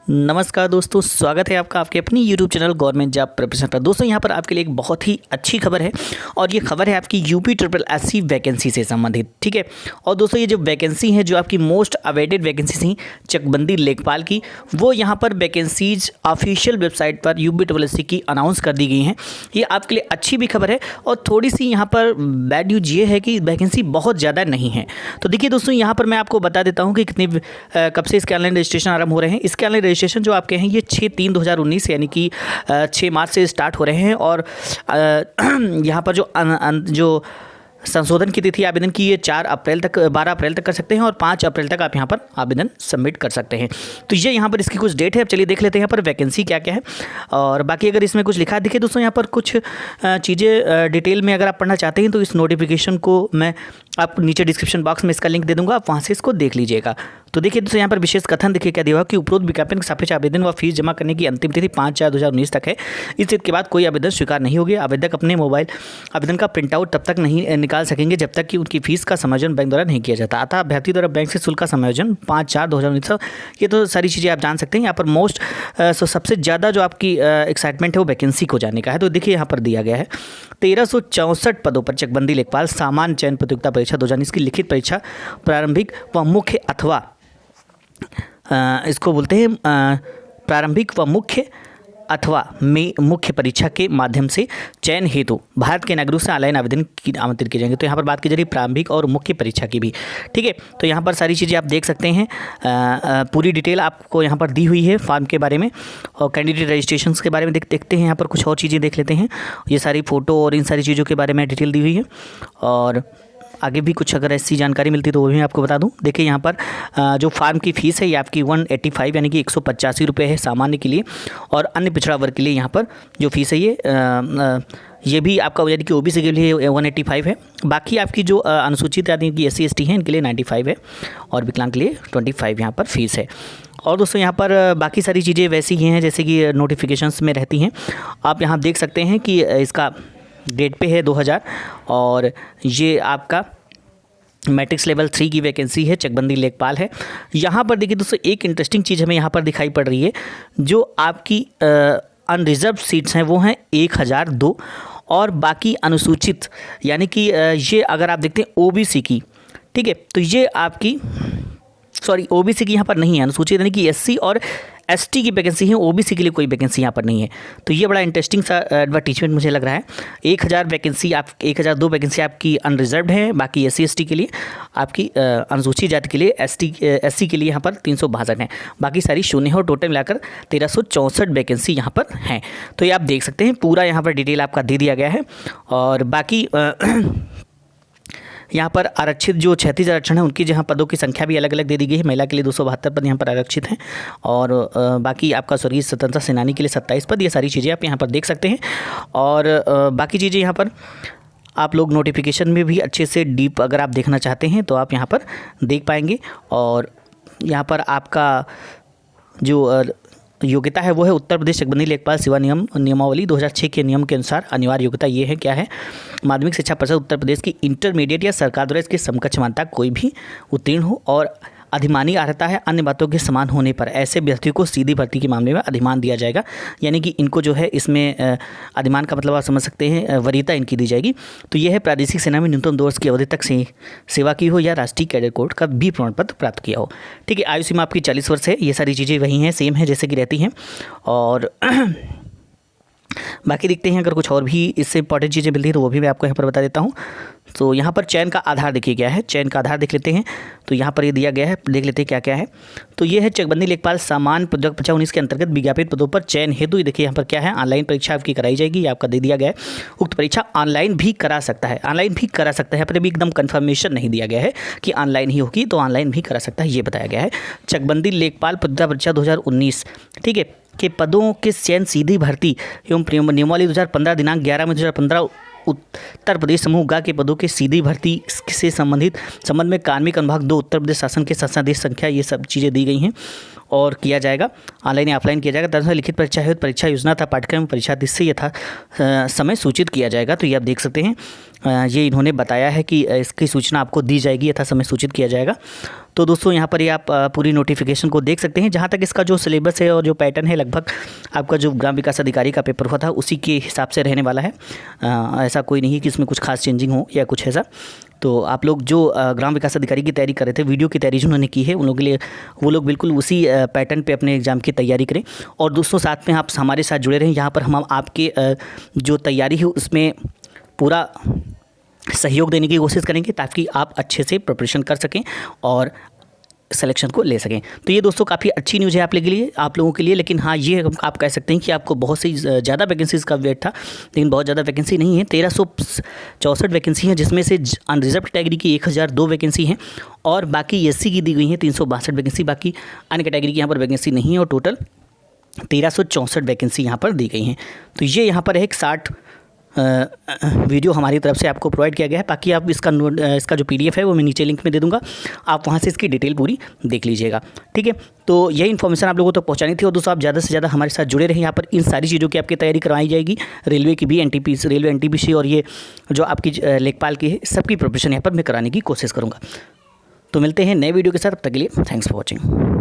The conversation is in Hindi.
नमस्कार दोस्तों, स्वागत है आपका आपके अपनी YouTube channel government job preparation पर। दोस्तों यहाँ पर आपके लिए एक बहुत ही अच्छी खबर है और ये खबर है आपकी यूपी ट्रिपल एससी वैकेंसी से संबंधित। ठीक है, और दोस्तों ये जो वैकेंसी है जो आपकी मोस्ट अवेटेड वैकेंसी थी चकबंदी लेखपाल की, वो यहाँ पर वैकेंसीज ऑफिशियल वेबसाइट पर यूपी ट्रिपल एससी की अनाउंस कर दी गई हैं। ये आपके लिए अच्छी भी खबर है और थोड़ी सी यहाँ पर बैड न्यूज ये है कि वैकेंसी बहुत ज़्यादा नहीं है। तो देखिए दोस्तों, यहाँ पर मैं आपको बता देता हूँ कि कितनी कब से इसके ऑनलाइन रजिस्ट्रेशन आरंभ हो रहे हैं। इसके ऑनलाइन रजिस्ट्रेशन जो आपके हैं ये 6/3/2019 यानी कि 6 मार्च से स्टार्ट हो रहे हैं और यहाँ पर जो संशोधन की तिथि आवेदन की ये 12 अप्रैल तक कर सकते हैं और 5 अप्रैल तक आप यहाँ पर आवेदन सबमिट कर सकते हैं। तो ये यहाँ पर इसकी कुछ डेट है। अब चलिए देख लेते हैं यहाँ पर वैकेंसी क्या क्या है और बाकी अगर इसमें कुछ लिखा है। देखिए दोस्तों, यहाँ पर कुछ चीज़ें डिटेल में अगर आप पढ़ना चाहते हैं तो इस नोटिफिकेशन को मैं आप नीचे डिस्क्रिप्शन बॉक्स में इसका लिंक दे दूँगा, आप वहाँ से इसको देख लीजिएगा। तो देखिए दोस्तों, यहाँ पर विशेष कथन देखिए क्या दिया हुआ कि उपरोक्त विज्ञापन के सापेक्ष आवेदन व फीस जमा करने की अंतिम तिथि 5/4/2019 तक है। इस तिथि के बाद कोई आवेदन स्वीकार नहीं होगी। आवेदक अपने मोबाइल आवेदन का प्रिंट आउट तब तक नहीं निकाल सकेंगे जब तक कि उनकी फीस का समायोजन बैंक द्वारा नहीं किया जाता। अतः अभ्यर्थी द्वारा बैंक से शुल्क का समायोजन 5/4/2019। ये तो सारी चीज़ें आप जान सकते हैं। यहाँ पर सबसे ज़्यादा जो आपकी एक्साइटमेंट है वो वैकेंसी को जाने का है। तो देखिए यहाँ पर दिया गया है 1364 पदों पर चकबंदी लेखपाल सामान्य चयन प्रतियोगिता परीक्षा 2019 की लिखित परीक्षा प्रारंभिक व मुख्य अथवा इसको बोलते हैं प्रारंभिक व मुख्य अथवा में मुख्य परीक्षा के माध्यम से चयन हेतु भारत के नागरिकों से ऑनलाइन आवेदन की आमंत्रित किए जाएंगे। तो यहाँ पर बात की जा रही है प्रारंभिक और मुख्य परीक्षा की भी। ठीक है, तो यहाँ पर सारी चीज़ें आप देख सकते हैं। पूरी डिटेल आपको यहाँ पर दी हुई है फॉर्म के बारे में और कैंडिडेट रजिस्ट्रेशन के बारे में देखते हैं। यहाँ पर कुछ और चीज़ें देख लेते हैं। ये सारी फ़ोटो और इन सारी चीज़ों के बारे में डिटेल दी हुई है और आगे भी कुछ अगर ऐसी जानकारी मिलती तो वो भी मैं आपको बता दूं। देखिए यहाँ पर जो फार्म की फ़ीस है ये आपकी 185 यानी कि 185 रुपये है सामान्य के लिए और अन्य पिछड़ा वर्ग के लिए यहाँ पर जो फीस है ये भी आपका यानी कि ओबीसी के लिए 185 है। बाकी आपकी जो अनुसूचित यानी कि SC ST हैं इनके लिए 95 है और विकलांग के लिए 25 यहाँ पर फीस है। और दोस्तों यहाँ पर बाकी सारी चीज़ें वैसी ही हैं जैसे कि नोटिफिकेशंस में रहती हैं। आप यहाँ देख सकते हैं कि इसका डेट पे है 2000 और ये आपका मैट्रिक्स लेवल 3 की वैकेंसी है, चकबंदी लेखपाल है। यहाँ पर देखिए दोस्तों, एक इंटरेस्टिंग चीज़ हमें यहाँ पर दिखाई पड़ रही है। जो आपकी अनरिजर्व सीट्स हैं वो हैं 1002 और बाकी अनुसूचित यानी कि ये अगर आप देखते हैं OBC की, ठीक है, तो ये आपकी OBC की यहाँ पर नहीं है, अनुसूचित यानी कि SC और ST की वैकेंसी है, OBC के लिए कोई वैकेंसी यहाँ पर नहीं है। तो ये बड़ा इंटरेस्टिंग सा एडवर्टीजमेंट मुझे लग रहा है। 1002 वैकेंसी आपकी अनरिजर्व्ड है, बाकी SC ST के लिए आपकी अनुसूचित जाति के लिए SC के लिए यहाँ पर 362 हैं, बाकी सारी शून्य है और टोटल मिलाकर 1364 वैकेंसी यहाँ पर हैं। तो ये आप देख सकते हैं, पूरा यहाँ पर डिटेल आपका दे दिया गया है और बाकी यहाँ पर आरक्षित जो 36 आरक्षण है उनकी जहाँ पदों की संख्या भी अलग अलग दे दी गई है। महिला के लिए 272 पद यहाँ पर आरक्षित हैं और बाकी आपका स्वर्गीय स्वतंत्रता सेनानी के लिए 27 पद। ये सारी चीज़ें आप यहाँ पर देख सकते हैं और बाकी चीज़ें यहाँ पर आप लोग नोटिफिकेशन में भी अच्छे से डीप अगर आप देखना चाहते हैं तो आप यहाँ पर देख पाएंगे। और यहाँ पर आपका जो योग्यता है वो है उत्तर प्रदेश चकबंदी लेखपाल सेवा नियमावली 2006 के नियम के अनुसार अनिवार्य योग्यता ये है, क्या है, माध्यमिक शिक्षा परिषद उत्तर प्रदेश की इंटरमीडिएट या सरकार द्वारा इसके समकक्ष मान्यता कोई भी उत्तीर्ण हो और अधिमानी अर्हता है अन्य बातों के समान होने पर ऐसे अभ्यर्थियों को सीधी भर्ती के मामले में अधिमान दिया जाएगा। यानी कि इनको जो है इसमें अधिमान का मतलब आप समझ सकते हैं, वरीयता इनकी दी जाएगी। तो यह है प्रादेशिक सेना में न्यूनतम 2 वर्ष की अवधि तक से सेवा की हो या राष्ट्रीय कैडर कोड का भी प्रमाण पत्र प्राप्त किया हो। ठीक है, आयु सीमा आपकी 40 वर्ष है। ये सारी चीज़ें वही हैं, सेम है जैसे कि रहती हैं। और बाकी देखते हैं अगर कुछ और भी इससे इंपॉर्टेंट चीज़ें मिलती हैं तो वो भी मैं आपको यहाँ पर बता देता हूँ। तो यहाँ पर चयन का आधार देखिए क्या है, चयन का आधार देख लेते हैं। तो यहाँ पर ये दिया गया है, देख लेते हैं क्या क्या है। तो ये है चकबंदी लेखपाल सामान्य पदक परीक्षा 19 के अंतर्गत विज्ञापित पदों पर चयन हेतु ये देखिए यहाँ पर क्या है, ऑनलाइन परीक्षा आपकी कराई जाएगी। ये आपका दे दिया गया है। उक्त परीक्षा ऑनलाइन भी करा सकता है, यहाँ पर भी एकदम कन्फर्मेशन नहीं दिया गया है कि ऑनलाइन ही होगी, तो ऑनलाइन भी करा सकता है ये बताया गया है। चकबंदी लेखपाल परीक्षा 2019, ठीक है, के पदों के चयन सीधी भर्ती एवं नियमावली 2015 दिनांक 11 मई 2015 उत्तर प्रदेश समूह गा के पदों के सीधी भर्ती से संबंध में कार्मिक अनुभाग 2 उत्तर प्रदेश शासन के शासनादेश संख्या ये सब चीज़ें दी गई हैं। और किया जाएगा, ऑनलाइन या ऑफलाइन किया जाएगा। दरअसल लिखित परीक्षा है, परीक्षा योजना था पाठ्यक्रम परीक्षा से यथा समय सूचित किया जाएगा। तो ये आप देख सकते हैं, ये इन्होंने बताया है कि इसकी सूचना आपको दी जाएगी, यथा समय सूचित किया जाएगा। तो दोस्तों यहाँ पर ये आप पूरी नोटिफिकेशन को देख सकते हैं। जहाँ तक इसका जो सिलेबस है और जो पैटर्न है, लगभग आपका जो ग्राम विकास अधिकारी का पेपर हुआ था उसी के हिसाब से रहने वाला है। ऐसा कोई नहीं कि इसमें कुछ खास चेंजिंग हो या कुछ ऐसा। तो आप लोग जो ग्राम विकास अधिकारी की तैयारी कर रहे थे, वीडियो की तैयारी जिन्होंने की है, उन लोगों के लिए वो लोग बिल्कुल उसी पैटर्न पे अपने एग्ज़ाम की तैयारी करें। और दोस्तों साथ में आप हमारे साथ जुड़े रहें, यहाँ पर हम आपके जो तैयारी है उसमें पूरा सहयोग देने की कोशिश करेंगे ताकि आप अच्छे से प्रिपरेशन कर सकें और सिलेक्शन को ले सकें। तो ये दोस्तों काफ़ी अच्छी न्यूज़ है आप लोगों के लिए। लेकिन हाँ, ये आप कह सकते हैं कि आपको बहुत सी ज़्यादा वैकेंसीज़ का वेट था, लेकिन बहुत ज़्यादा वैकेंसी नहीं है। 1364 वैकेंसी हैं, जिसमें से अनरिजर्व कैटेगरी की 1002 वैकेंसी हैं और बाकी एससी की दी गई हैं 362 वैकेंसी। बाकी अन्य कैटेगरी की यहाँ पर वैकेंसी नहीं है और टोटल 1364 वैकेंसी यहाँ पर दी गई हैं। तो ये यहाँ पर एक 60 वीडियो हमारी तरफ से आपको प्रोवाइड किया गया है। बाकी आप इसका जो PDF है वो मैं नीचे लिंक में दे दूंगा, आप वहाँ से इसकी डिटेल पूरी देख लीजिएगा। ठीक है, तो यही इन्फॉर्मेशन आप लोगों तक पहुँचानी थी। और दोस्तों आप ज़्यादा से ज़्यादा हमारे साथ जुड़े रहें, यहाँ पर इन सारी चीज़ों की आपकी तैयारी करवाई जाएगी। रेलवे की भी, रेलवे NTPC और ये जो आपकी लेखपाल की है, सबकी प्रिपरेशन यहाँ पर मैं कराने की कोशिश करूँगा। तो मिलते हैं नए वीडियो के साथ, तब तक के लिए थैंक्स फॉर वॉचिंग।